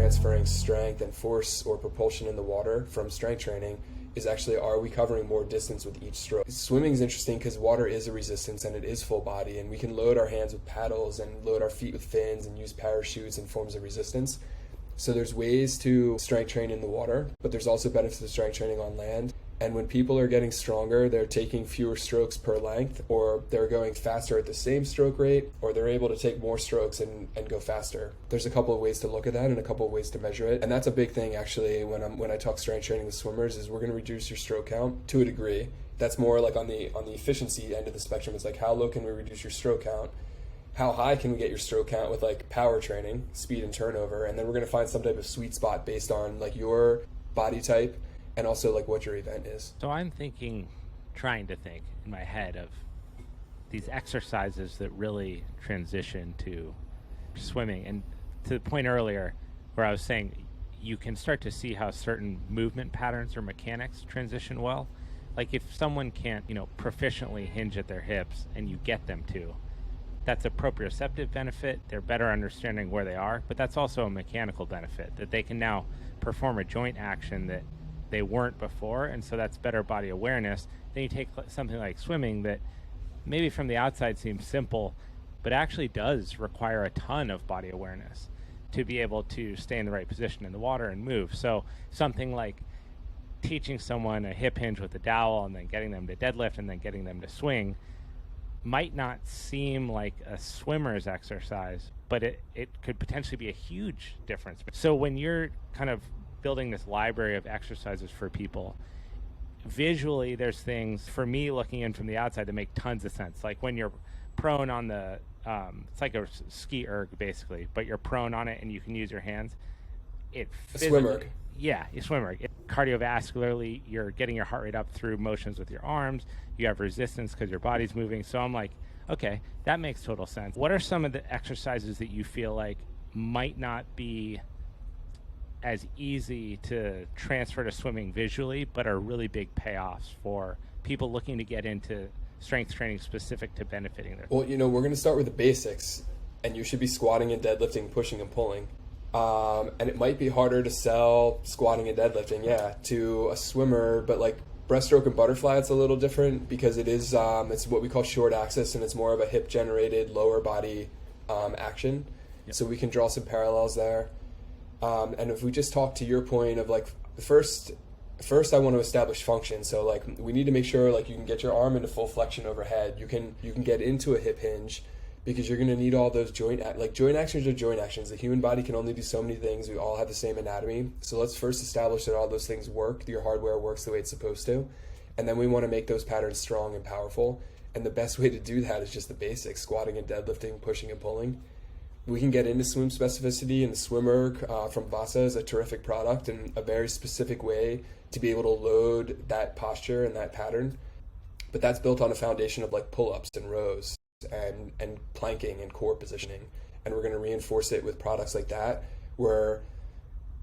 transferring strength and force or propulsion in the water from strength training is actually, are we covering more distance with each stroke? Swimming is interesting because water is a resistance and it is full body, and we can load our hands with paddles and load our feet with fins and use parachutes and forms of resistance. So there's ways to strength train in the water, but there's also benefits of strength training on land. And when people are getting stronger, they're taking fewer strokes per length, or they're going faster at the same stroke rate, or they're able to take more strokes and go faster. There's a couple of ways to look at that and a couple of ways to measure it. And that's a big thing actually when I talk strength training with swimmers, is we're going to reduce your stroke count to a degree. That's more like on the efficiency end of the spectrum. It's like, how low can we reduce your stroke count? How high can we get your stroke count with like power training, speed and turnover? And then we're going to find some type of sweet spot based on like your body type and also like what your event is. So I'm trying to think in my head of these exercises that really transition to swimming. And to the point earlier where I was saying you can start to see how certain movement patterns or mechanics transition well. Like if someone can't, proficiently hinge at their hips and you get them to, that's a proprioceptive benefit. They're better understanding where they are, but that's also a mechanical benefit that they can now perform a joint action that they weren't before, and so that's better body awareness. Then you take something like swimming that maybe from the outside seems simple, but actually does require a ton of body awareness to be able to stay in the right position in the water and move. So something like teaching someone a hip hinge with a dowel and then getting them to deadlift and then getting them to swing might not seem like a swimmer's exercise, but it could potentially be a huge difference. So when you're kind of building this library of exercises for people, visually there's things for me looking in from the outside that make tons of sense. Like when you're prone on the it's like a ski erg basically, but you're prone on it and you can use your hands. Swim erg. Yeah, you swim erg. Cardiovascularly, you're getting your heart rate up through motions with your arms. You have resistance because your body's moving. So I'm like, okay, that makes total sense. What are some of the exercises that you feel like might not be as easy to transfer to swimming visually, but are really big payoffs for people looking to get into strength training specific to benefiting their? Well, we're going to start with the basics, and you should be squatting and deadlifting, pushing and pulling. And it might be harder to sell squatting and deadlifting, to a swimmer, but like breaststroke and butterfly, it's a little different because it is, it's what we call short axis, and it's more of a hip generated lower body action. Yep. So we can draw some parallels there. And if we just talk to your point of like, first I want to establish function. So like we need to make sure like you can get your arm into full flexion overhead. You can get into a hip hinge because you're going to need all those joint actions are joint actions. The human body can only do so many things. We all have the same anatomy. So let's first establish that all those things work. Your hardware works the way it's supposed to. And then we want to make those patterns strong and powerful. And the best way to do that is just the basics, squatting and deadlifting, pushing and pulling. We can get into swim specificity, and the swimmer from Vasa is a terrific product and a very specific way to be able to load that posture and that pattern. But that's built on a foundation of like pull-ups and rows and planking and core positioning. And we're going to reinforce it with products like that where,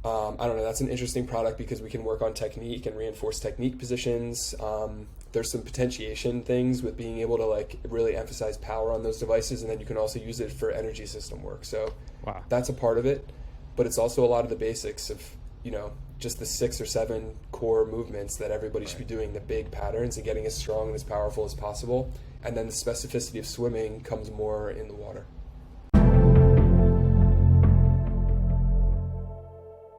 I don't know, that's an interesting product because we can work on technique and reinforce technique positions. There's some potentiation things with being able to like really emphasize power on those devices, and then you can also use it for energy system work. So wow, that's a part of it, but it's also a lot of the basics of, just the 6 or 7 core movements that everybody should be doing, the big patterns, and getting as strong and as powerful as possible. And then the specificity of swimming comes more in the water.